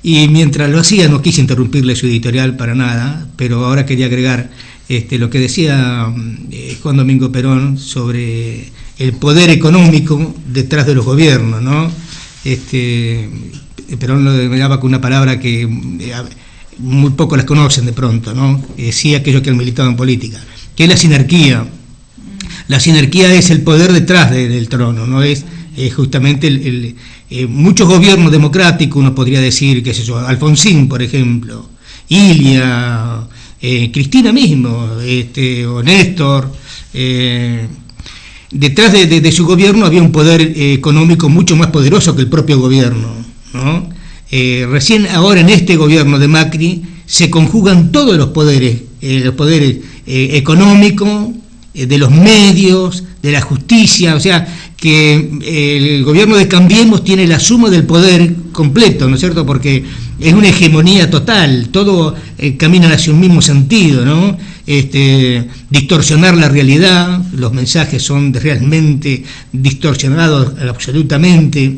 Y mientras lo hacía, no quise interrumpirle su editorial para nada, pero ahora quería agregar lo que decía Juan Domingo Perón sobre el poder económico detrás de los gobiernos, ¿no? Perón lo denominaba con una palabra que muy pocos las conocen de pronto, ¿no? Sí, aquellos que han militado en política, que es la sinarquía. La sinarquía es el poder detrás del trono, no es justamente muchos gobiernos democráticos, uno podría decir, qué sé yo, Alfonsín, por ejemplo, Ilia, Cristina mismo, o Néstor, detrás de su gobierno había un poder económico mucho más poderoso que el propio gobierno, ¿no? Recién ahora en este gobierno de Macri se conjugan todos los poderes económicos, de los medios, de la justicia, o sea, que el gobierno de Cambiemos tiene la suma del poder completo, ¿no es cierto? Porque es una hegemonía total, todo camina hacia un mismo sentido, ¿no? Distorsionar la realidad, los mensajes son realmente distorsionados absolutamente,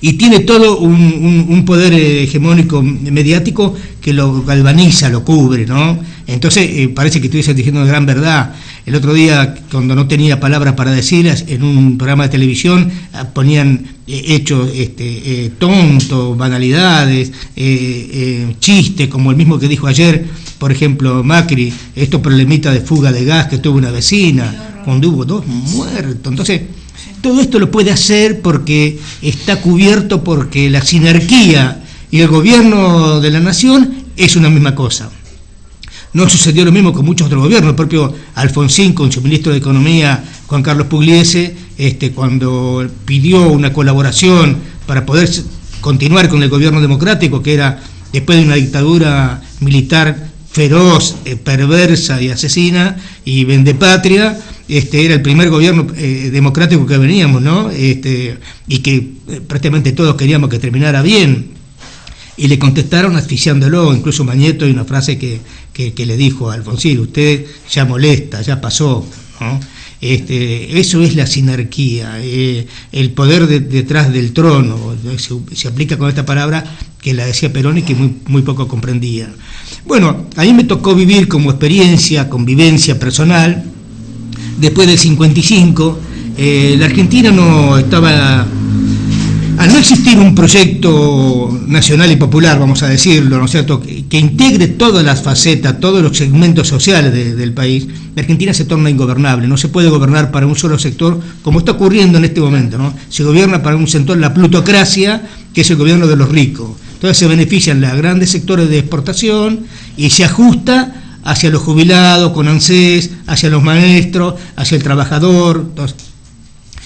y tiene todo un poder hegemónico mediático que lo galvaniza, lo cubre, ¿no? Entonces parece que estuviese diciendo una gran verdad. El otro día, cuando no tenía palabras para decirlas, en un programa de televisión ponían hechos tontos, banalidades, chistes, como el mismo que dijo ayer, por ejemplo, Macri, estos problemitas de fuga de gas que tuvo una vecina, cuando hubo 2 muertos. Entonces, todo esto lo puede hacer porque está cubierto, porque la sinarquía y el gobierno de la nación es una misma cosa. No sucedió lo mismo con muchos otros gobiernos. El propio Alfonsín, con su ministro de Economía, Juan Carlos Pugliese, cuando pidió una colaboración para poder continuar con el gobierno democrático, que era después de una dictadura militar feroz, perversa y asesina y vendepatria, era el primer gobierno democrático que veníamos, ¿no? Y que prácticamente todos queríamos que terminara bien. Y le contestaron asfixiándolo. Incluso Mañeto, hay una frase que le dijo a Alfonsín: usted ya molesta, ya pasó, ¿no? Eso es la sinarquía, el poder detrás del trono. Se aplica con esta palabra que la decía Perón y que muy poco comprendía. Bueno, a mí me tocó vivir como experiencia, convivencia personal. Después del 55, la Argentina no estaba... Al no existir un proyecto nacional y popular, vamos a decirlo, ¿no es cierto?, que integre todas las facetas, todos los segmentos sociales del país, la Argentina se torna ingobernable. No se puede gobernar para un solo sector, como está ocurriendo en este momento, ¿no? Se gobierna para un sector, la plutocracia, que es el gobierno de los ricos. Entonces se benefician los grandes sectores de exportación y se ajusta hacia los jubilados con ANSES, hacia los maestros, hacia el trabajador. Entonces,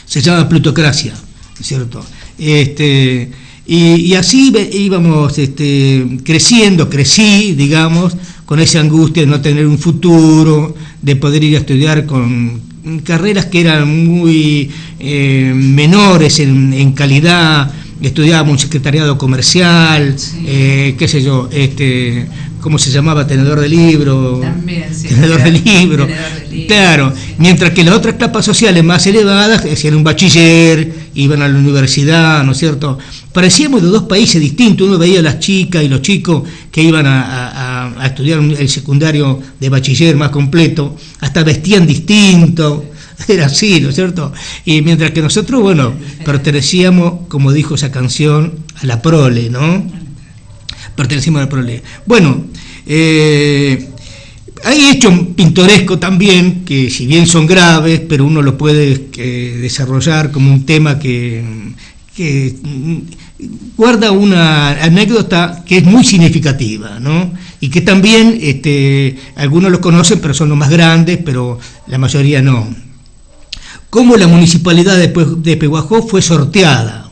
se llama plutocracia, ¿cierto? Y así íbamos crecí, digamos, con esa angustia de no tener un futuro, de poder ir a estudiar con carreras que eran muy menores en calidad. Estudiábamos un secretariado comercial, sí. Qué sé yo, ¿cómo se llamaba? Tenedor de libro. También, sí. Tenedor de libro. Claro, sí. Mientras que las otras capas sociales más elevadas hacían un bachiller, iban a la universidad, ¿no es cierto? Parecíamos de dos países distintos. Uno veía a las chicas y los chicos que iban a estudiar el secundario de bachiller más completo, hasta vestían distinto. Era así, ¿no es cierto? Y mientras que nosotros, bueno, pertenecíamos, como dijo esa canción, a la prole, ¿no? Pertenecíamos a la prole. Bueno, hay hechos pintorescos también, que si bien son graves, pero uno lo puede desarrollar como un tema que guarda una anécdota que es muy significativa, ¿no? Y que también algunos lo conocen, pero son los más grandes, pero la mayoría no. Cómo la municipalidad de Pehuajó fue sorteada.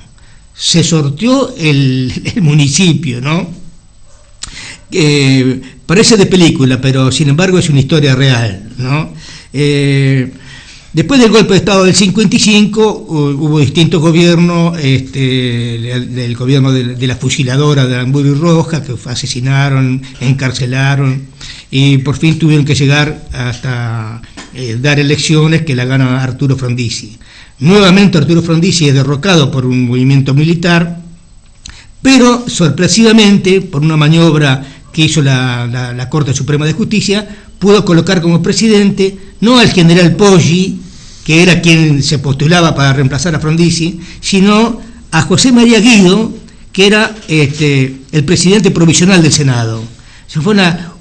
Se sorteó el municipio, ¿no? Parece de película, pero sin embargo es una historia real, ¿no? Después del golpe de Estado del 55 hubo distintos gobiernos, del gobierno de la fusiladora de Aramburu y Rojas, que asesinaron, encarcelaron, y por fin tuvieron que llegar hasta dar elecciones que la gana Arturo Frondizi. Nuevamente Arturo Frondizi es derrocado por un movimiento militar, Pero sorpresivamente, por una maniobra que hizo la Corte Suprema de Justicia, pudo colocar como presidente no al general Poggi, que era quien se postulaba para reemplazar a Frondizi, sino a José María Guido, que era el presidente provisional del Senado. Eso fue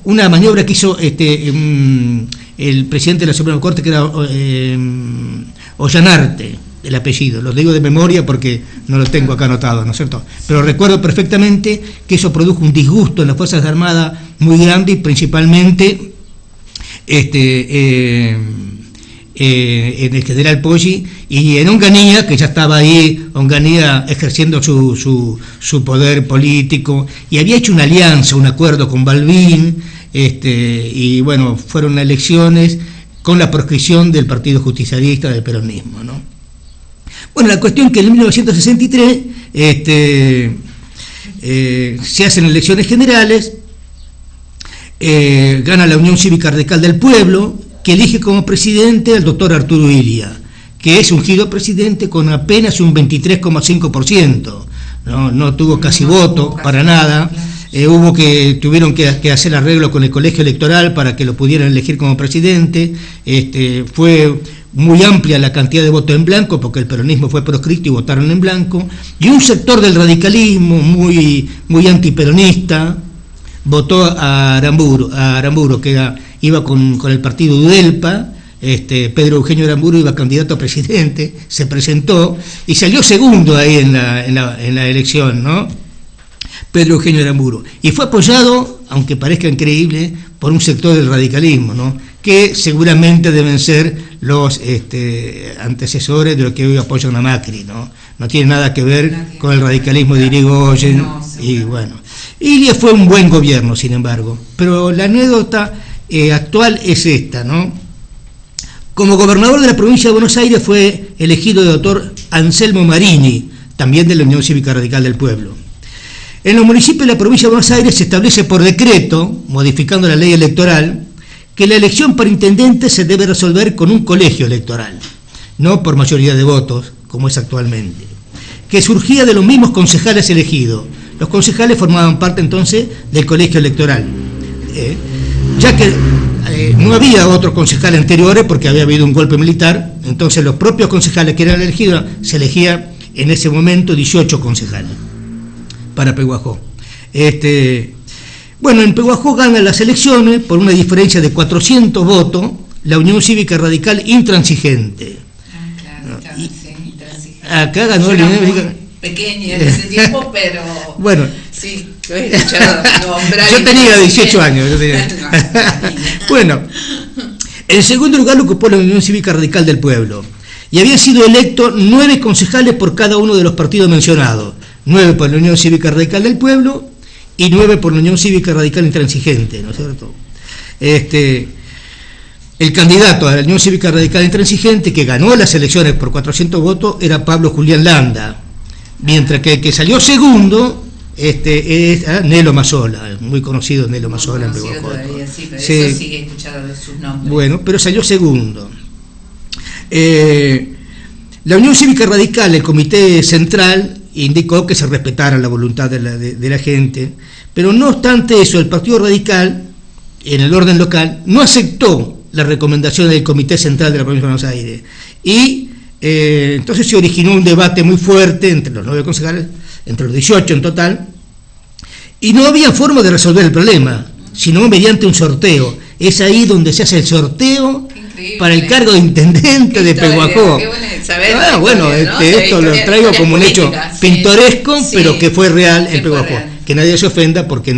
una maniobra que hizo el presidente de la Suprema Corte, que era Ollanarte, el apellido. Lo digo de memoria porque no lo tengo acá anotado, ¿no es cierto? Pero recuerdo perfectamente que eso produjo un disgusto en las Fuerzas Armadas muy grande, y principalmente en el general Poggi, y en Onganía, que ya estaba ahí, Onganía ejerciendo su poder político, y había hecho una alianza, un acuerdo con Balbín, y bueno, fueron elecciones con la proscripción del Partido Justicialista, del peronismo, ¿no? Bueno, la cuestión que en 1963 se hacen elecciones generales, gana la Unión Cívica Radical del Pueblo, que elige como presidente al doctor Arturo Illia, que es ungido presidente con apenas un 23,5%, no tuvo casi voto para nada. Tuvieron que hacer arreglo con el colegio electoral para que lo pudieran elegir como presidente. Fue muy amplia la cantidad de votos en blanco, porque el peronismo fue proscrito y votaron en blanco, y un sector del radicalismo muy antiperonista votó a Aramburu, que iba con el partido Udelpa. Pedro Eugenio Aramburu iba candidato a presidente, se presentó y salió segundo ahí en la elección, ¿no? Pedro Eugenio Aramburu, y fue apoyado, aunque parezca increíble, por un sector del radicalismo, ¿no? Que seguramente deben ser los antecesores de lo que hoy apoyan a Macri, ¿no? No tiene nada que ver con el radicalismo de Irigoyen, y bueno, Illia fue un buen gobierno, sin embargo, pero la anécdota actual es esta, ¿no? Como gobernador de la provincia de Buenos Aires fue elegido el doctor Anselmo Marini, también de la Unión Cívica Radical del Pueblo. En los municipios de la provincia de Buenos Aires se establece por decreto, modificando la ley electoral, que la elección para intendente se debe resolver con un colegio electoral, no por mayoría de votos, como es actualmente, que surgía de los mismos concejales elegidos. Los concejales formaban parte entonces del colegio electoral, ya que no había otros concejales anteriores porque había habido un golpe militar. Entonces los propios concejales que eran elegidos, se elegía en ese momento 18 concejales para Pehuajó. Bueno, en Pehuajó gana las elecciones por una diferencia de 400 votos la Unión Cívica Radical Intransigente. Claro, sí, intransigente. Acá ganó Yo la era Unión muy pequeña en ese tiempo, pero bueno, sí, lo he escuchado nombrar. Yo tenía 18 años. Bueno, en segundo lugar lo ocupó la Unión Cívica Radical del Pueblo, y habían sido electos 9 concejales por cada uno de los partidos mencionados. 9 por la Unión Cívica Radical del Pueblo y 9 por la Unión Cívica Radical Intransigente, ¿no es cierto? El candidato a la Unión Cívica Radical Intransigente, que ganó las elecciones por 400 votos, era Pablo Julián Landa, mientras que el que salió segundo es Nelo Mazzola, muy conocido Nelo Mazzola en Pehuajó. Todavía, sí, pero sí. eso sí que he escuchado de sus nombres. Bueno, pero salió segundo. La Unión Cívica Radical, el Comité Central, indicó que se respetara la voluntad de la gente, pero no obstante eso, el Partido Radical, en el orden local, no aceptó la recomendación del Comité Central de la Provincia de Buenos Aires, y entonces se originó un debate muy fuerte entre los 9 concejales, entre los 18 en total, y no había forma de resolver el problema, sino mediante un sorteo. Es ahí donde se hace el sorteo para el cargo de intendente de Pehuajó. Bueno, esto lo traigo como un hecho pintoresco, sí, pero que fue real en Pehuajó. Que nadie se ofenda, porque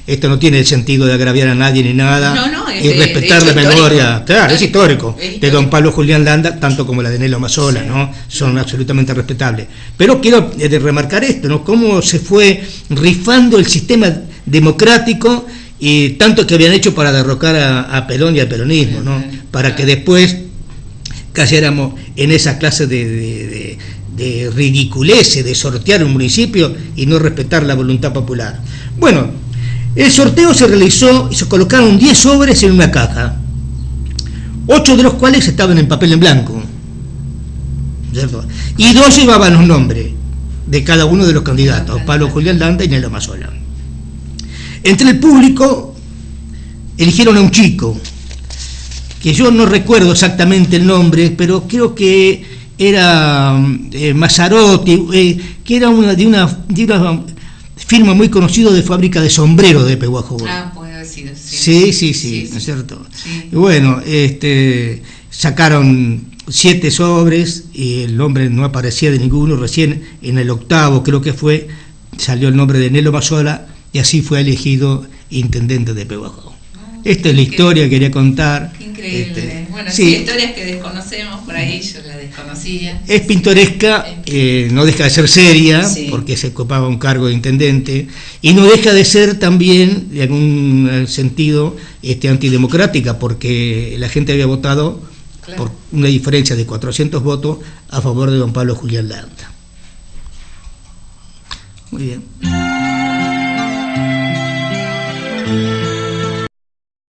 esto no tiene el sentido de agraviar a nadie ni nada, y respetar la memoria, claro, es histórico, de don Pablo Julián Landa, tanto como la de Nelo Mazzola, sí, ¿no? Son absolutamente respetables. Pero quiero remarcar esto, ¿no? Cómo se fue rifando el sistema democrático, y tanto que habían hecho para derrocar a Perón y al peronismo, ¿no? Para que después cayéramos en esa clase de ridiculeces, de sortear un municipio y no respetar la voluntad popular. Bueno, el sorteo se realizó y se colocaron 10 sobres en una caja, 8 de los cuales estaban en papel en blanco, ¿cierto? Y 2 llevaban los nombres de cada uno de los candidatos, Pablo Julián Landa y Nelo Mazzola. Entre el público eligieron a un chico, que yo no recuerdo exactamente el nombre, pero creo que era Mazzarotti, que era de una firma muy conocida de fábrica de sombreros de Pehuajó. Puede haber sido, sí. Sí, ¿no es cierto? Sí. Y bueno, sacaron 7 sobres y el nombre no aparecía de ninguno. Recién en el 8º, creo que fue, salió el nombre de Nelo Mazzola y así fue elegido intendente de Pehuajó. Esta es la historia que quería contar. Qué increíble. Bueno, sí, historias que desconocemos, por ahí yo la desconocía. Es pintoresca, no deja de ser seria, Sí. porque se ocupaba un cargo de intendente, y no deja de ser también, en algún sentido, antidemocrática, porque la gente había votado por una diferencia de 400 votos a favor de don Pablo Julián Landa. Muy bien.